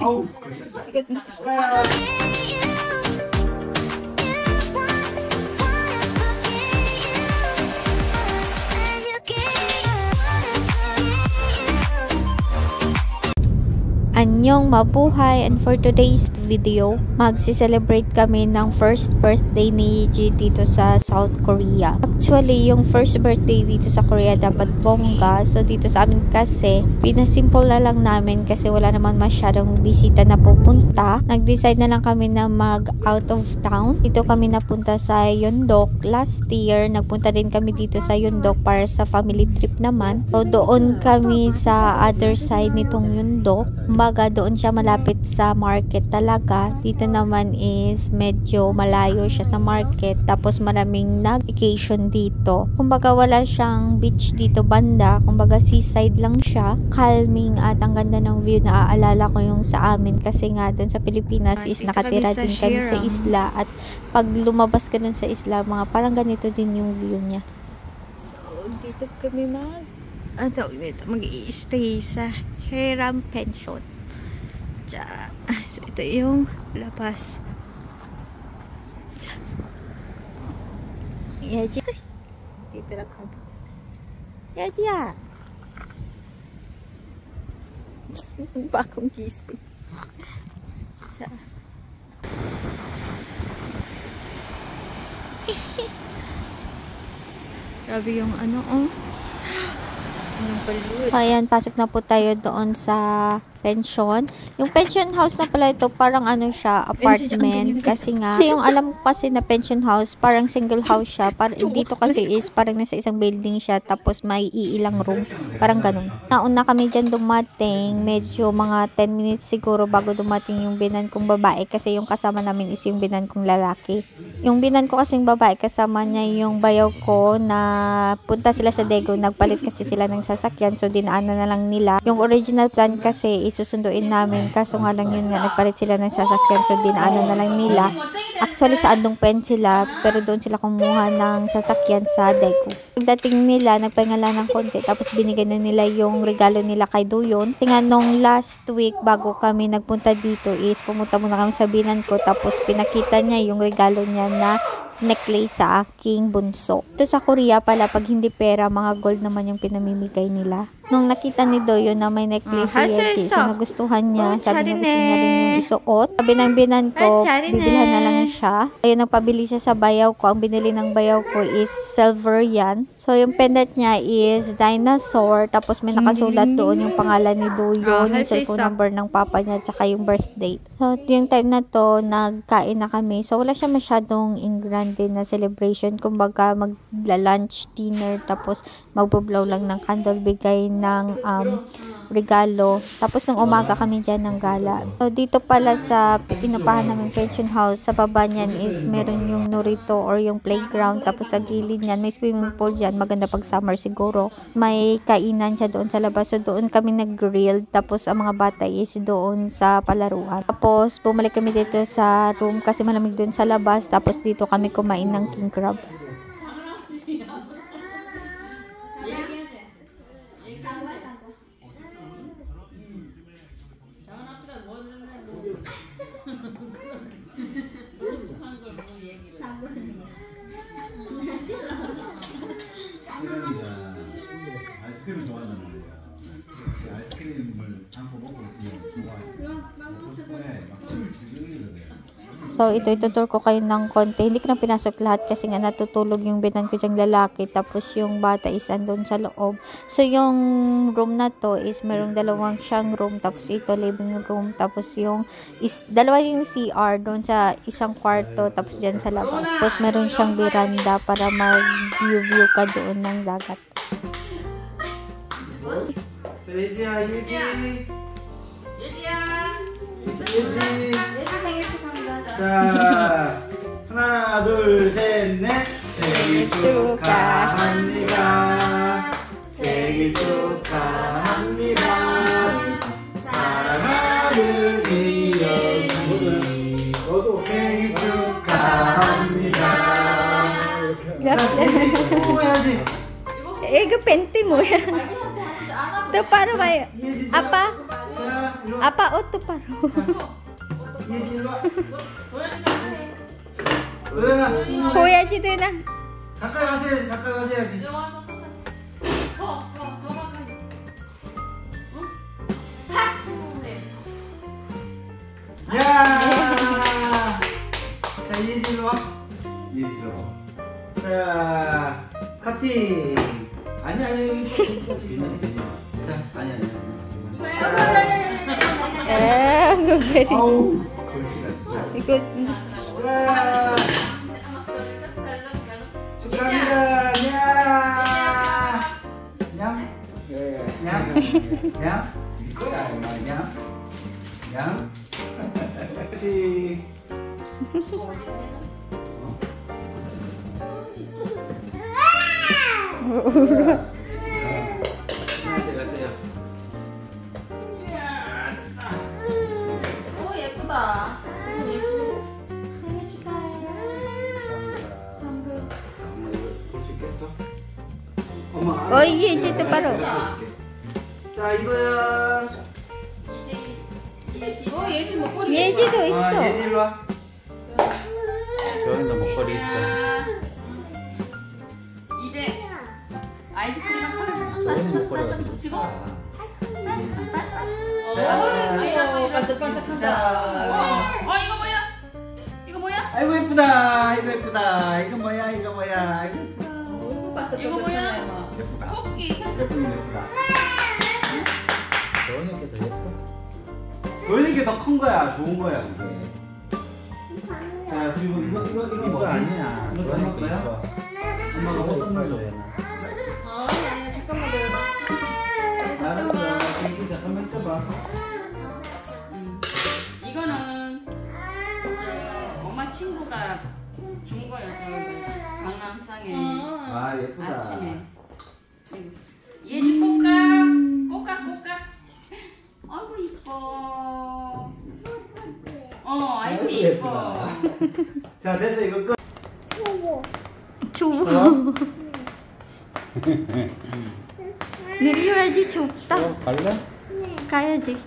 아우. Anyong mabuhay, and for today's video, magsi-celebrate kami ng first birthday ni Yeji dito sa South Korea. Actually, yung first birthday dito sa Korea dapat bongga. So dito sa amin kasi, pinasimple na lang namin kasi wala naman masyadong bisita na pupunta. Nag-decide na lang kami na mag out of town. Dito kami napunta sa Yeondok. Last year, nagpunta din kami dito sa Yeondok para sa family trip naman. So doon kami sa other side nitong Yeondok. Kumbaga doon siya malapit sa market talaga. Dito naman is medyo malayo siya sa market. Tapos maraming nag-vacation dito. Kumbaga wala siyang beach dito banda. Kumbaga seaside lang siya. Calming at ang ganda ng view. Naaalala ko yung sa amin kasi nga doon sa Pilipinas is nakatira din kami sa isla. At pag lumabas ka doon sa isla, mga parang ganito din yung view niya. So dito kami mag-i-stay sa Hiram Pension. So ito yung labas. Yeji, dito lang kami. Yeji ah, bagong gising. Grabe yung ano ayan, pasok na po tayo doon sa pension. Yung pension house na pala ito, parang ano siya, apartment. Kasi nga, yung alam ko kasi na pension house, parang single house siya. Dito kasi is parang nasa isang building siya, tapos may iilang room. Parang ganun. Nauna kami dyan dumating, medyo mga 10 minutes siguro bago dumating yung binan kong babae. Kasi yung kasama namin is yung binan kong lalaki. Yung binan ko kasing babae, kasama niya yung bayaw ko na punta sila sa Daegu. Nagpalit kasi sila ng sasakyan, so dinaanan na lang nila. Yung original plan kasi isusunduin namin, kaso nga lang yun nga, nagpalit sila ng sasakyan, so dinaanan na lang nila. Actually sa Andong Pen sila, pero doon sila kumuha ng sasakyan sa Daegu. Pagdating nila, nagpahinga lang ng konti, tapos binigyan na nila yung regalo nila kay Doyon. Tingnan nung last week bago kami nagpunta dito is pumunta muna kami sa binan ko, tapos pinakita niya yung regalo niya na necklace sa aking bunso. Ito sa Korea pala, pag hindi pera, mga gold naman yung pinamimigay nila. Nung nakita ni Doyon na may necklace si Yeji, so nagustuhan niya, sabi niya gusto niya rin yung isuot. Sabi ng binan ko, bibilhan na lang siya. Ayun, nagpabili siya sa bayaw ko. Ang binili ng bayaw ko is silver yan. So yung pendant niya is dinosaur, tapos may nakasulat doon yung pangalan ni Doyon, yung cellphone number ng papa niya, tsaka yung birth date. So yung time na to, nagkain na kami. So wala siya masyadong grande na celebration. Kumbaga magla-lunch, dinner, tapos magbublaw lang ng candle, bigay ng regalo. Tapos nung umaga kami dyan ng gala. So dito pala sa pinupahan namin pension house, sa baba niyan is meron yung Norito or yung playground. Tapos sa gilid niyan may swimming pool dyan. Maganda pag summer siguro. May kainan siya doon sa labas. So doon kami nag-grill. Tapos ang mga bata is doon sa palaruan. Tapos bumalik kami dito sa room kasi malamig doon sa labas. Tapos dito kami kumain ng king crab. 아이스크림을 좋아한단 말이야. 아이스크림을 담고 먹고 있으면 좋아해. 덕분에 막 침을 지르거든. So, itutur ko kayo ng konti. Hindi ko na pinasok lahat kasi nga natutulog yung binan ko dyang lalaki. Tapos yung bata is andun sa loob. So, yung room na to is merong dalawang siyang room. Tapos ito, living room. Tapos yung, dalawa yung CR doon sa isang kwarto. Tapos dyan sa labas. Tapos meron siyang veranda para mag-view ka doon ng dagat. 예지야, 예지. 예지야. 예지. 예지 생일 축하합니다. 자, 하나, 둘, 셋, 넷. 생일 축하합니다. 생일 축하합니다. 사랑하는 이여지. 너도 생일 축하합니다. 해야지. 이거 팬티 뭐야? 자기한테 하지 않아. Tuparo ba? 예지 Apa? 자, 일로 와. Apa o tuparo? 예지 일로 와. 도현이가 도현아. Kuya G doon na. 가까이 가서 해야지. 가까이 가서 해야지. 여기 와서 손 더 가까이. 응? 팍! 네. 야! 자, 예지 일로 와. 예지 일로 와. 자, 카팅. 아니야, 자, 아니야. Very 아우, 거시가 진짜. good. 자, 축하합니다. 냥. 냥. 이거야, 냥. 그렇지. 오 예쁘다. 생일 축하해. 방금. 볼 수 있겠어? 엄마. Oh, 예지 tuparo. 자, 이거야. 예지 목걸이. 예지도 아, 있어. 예지 일로 와. 저기도 목걸이 있어. 입에 아이스크림 딱 붙이고. 아이고 반짝반짝한다. 이거 뭐야? 이거 뭐야? 아이고 예쁘다. 이거 예쁘다. 이거 뭐야? 이거 뭐야? 아이고 예쁘다. 이거 반짝반짝하네. 예쁘다. 토끼. 예쁘긴 예쁘다. 도현이께 더 예뻐? 너희는 게 더 큰 거야. 좋은 거야 이게. 자 그리고 이거 이거 뭐지? 아니야. 이거 도현이 더 거야? 이거. 엄마가 뭐 선물 줘. 아니 잠깐만 기다려봐. 알았어. 저기 잠깐만 있어봐. 이거는 저 엄마 친구가 준 거야. 저 강남상에 아 예쁘다. 아침에. 예지 꽃가. 아이고 이뻐. 아이고 이뻐. 자 됐어 이거 끝. 추워. 내려야지 춥다. 갈래? 가야지.